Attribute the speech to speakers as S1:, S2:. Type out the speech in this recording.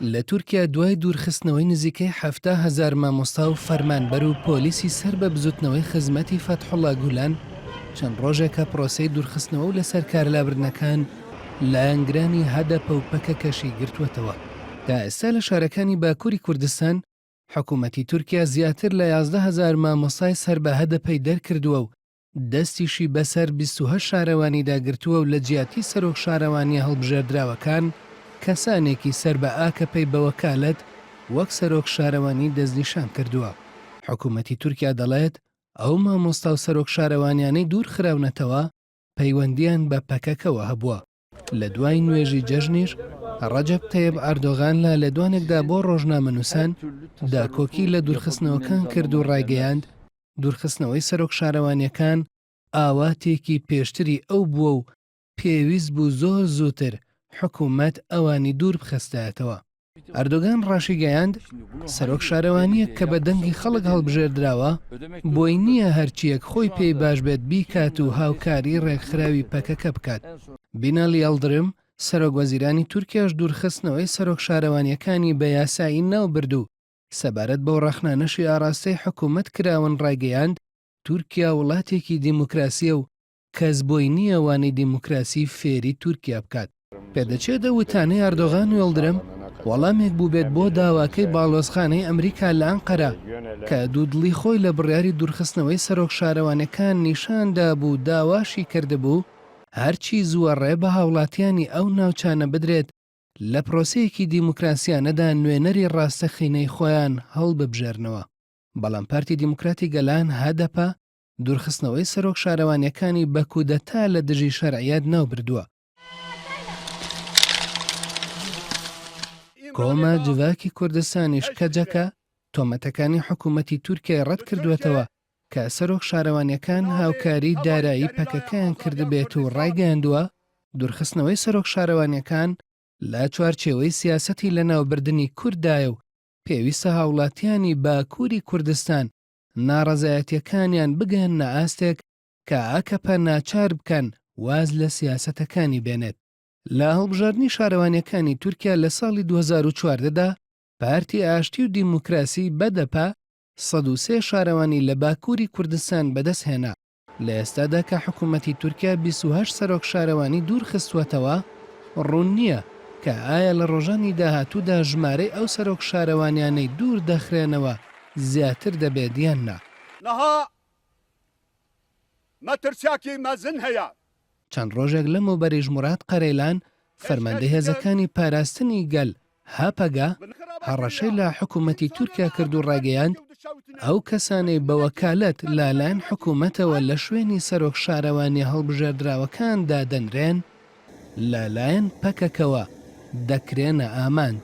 S1: لە تورکیا دوای دوورخستنەوەی نزیکەی 7,000 مامۆستا و فەرمانبەر و پۆلیسی سەر بە بزوتنەوەی خزمەتی فەتحوڵا گولان چەند ڕۆژێکە پرۆسەی دوورخستنەوە و لەسەر کارلابرنەکان لایەنگرانی هەدەپە و پەکەکەشی گرتووەتەوە. تا ئێستا لە شارەکانی باکووری کوردستان حکوومەتی تورکیا زیاتر لە 11,000 مامۆستای سەر بە هەدەپەی دەرکردووە و دەستیشی بەسەر 28 شارەوانی داگرتووە و لە جیاتی سەرۆک شارەوانی هەڵبژێردراوەکان کەسانێکی سەر بە ئاکەپەی بەوەکالەت وەک سەرۆک شارەوانی دەستنیشان کردووە. حکوومەتی تورکیا دەڵێت ئەو مامۆستا و سەرۆک شارەوانیانەی دوور خراونەتەوە پەیوەندیان بە پەکەکەوە هەبووە. لە دوای نوێژی جەژنیش ڕەجەب تەیب ئەردۆغان لە لێدوانێکدا بۆ ڕۆژنامەنووسان داکۆکی لە دوورخستنەوەکان کرد و ڕایگەیاند دوورخستنەوەی سەرۆک شارەوانیەکان ئاواتێکی پێشتری ئەو بووە و پێویست بوو زۆر زووتر حکوومەت ئەوانی دوور بخستایەتەوە. ئەردۆغان ڕاشیگەیاند سەرۆک شارەوانیەک کە بە دەنگی خەڵک هەڵبژێردراوە بۆی نییە هەرچیەک خۆی پێی باش بێت بیکات و هاوکاری ڕێکخراوی پەکەکە بکات. بینالی یەڵدرم سەرۆک وەزیرانی تورکیاش دوورخستنەوەی سەرۆک شارەوانیەکانی بە یاسایی ناوبرد و سەبارەت بەو ڕەخنانەشی ئاراستەی حکوومەت کراون ڕایگەیاند تورکیا وڵاتێکی دیموکراسیە و کەس بۆی نییە وانەی دیموکراسی فێری تورکیا بکات. پێدەچێتە وتانەی ئەردۆغان و یەڵدرم وەڵامێک بوو بێت بۆ داواکەی باڵۆزخانەی ئەمریکا لە ئەنقەرە کە دوودڵی خۆی لە بڕیاری دوورخستنەوەی سەرۆک شارەوانەکان نیشاندا بوو داواشی کردبوو هەرچی زووەڕێ بە هاوڵاتیانی ئەو ناوچانە بدرێت لە پرۆسەیەکی دیموکراسیانەدا نوێنەری ڕاستەخینەی خۆیان هەڵببژێرنەوە. بەڵام پارتی دیموکراتی گەلان هەدەپە دوورخستنەوەی سەرۆک شارەوانیەکانی بە کودەتا لە دژی شەرعیەت ناوبردووە. کۆمە جڤاکی کوردستانیش کەجەکە تۆمەتەکانی حکوومەتی تورکیا ڕەت کردوێتەوە کە سەرۆک شارەوانیەکان هاوکاری دارایی پەکەکەیان کردبێت و ڕایگەیاندووە دوورخستنەوەی سەرۆک شارەوانیەکان لە چوارچێوەی سیاسەتی لە ناوبردننی کوردایە و پێویستە هاوڵاتیانی باکووری کوردستان ناڕەزایەتیەکانیان بگەن ئاستێک کە ئاکەپە ناچار بکەن واز لە سیاسەتەکانی بێنێت. لە هەڵبژاردننی شارەوانیەکانی تورکیا لە ساڵی 2014دا پارتی ئاشتی و دیموکراسی بەدەپە 103 شارەوانی لە باکووری کوردستان بەدەست هێنا. لە ئێستادا کە حکوومەتی تورکیا 28 سەرۆک شارەوانی دوور خستووەتەوە ڕوون نییە کە ئایا لە ڕۆژانی داهاتوودا ژمارەی ئەو سەرۆک شارەوانیانەی دوور دەخرێنەوە زیاتر دەبێت یان نا.
S2: نەها مەترسیاکی مەزن هەیە.
S1: چەند ڕۆژێک لەمەوبەری ژمورات قەرەیلان فەرماندەی هێزەکانی پاراستنی گەل هاپەگا هەڕەشەی لە حکوومەتی تورکیا کرد و ڕاگەیاند ئەو کەسانەی بەوەکالەت لالایەن حکوومەتەوە لە شوێنی سەرۆک شارەوانی هەڵبژێردراوەکان دادەنرێن لالایەن پەکەکەوە دەکرێنە ئامانج.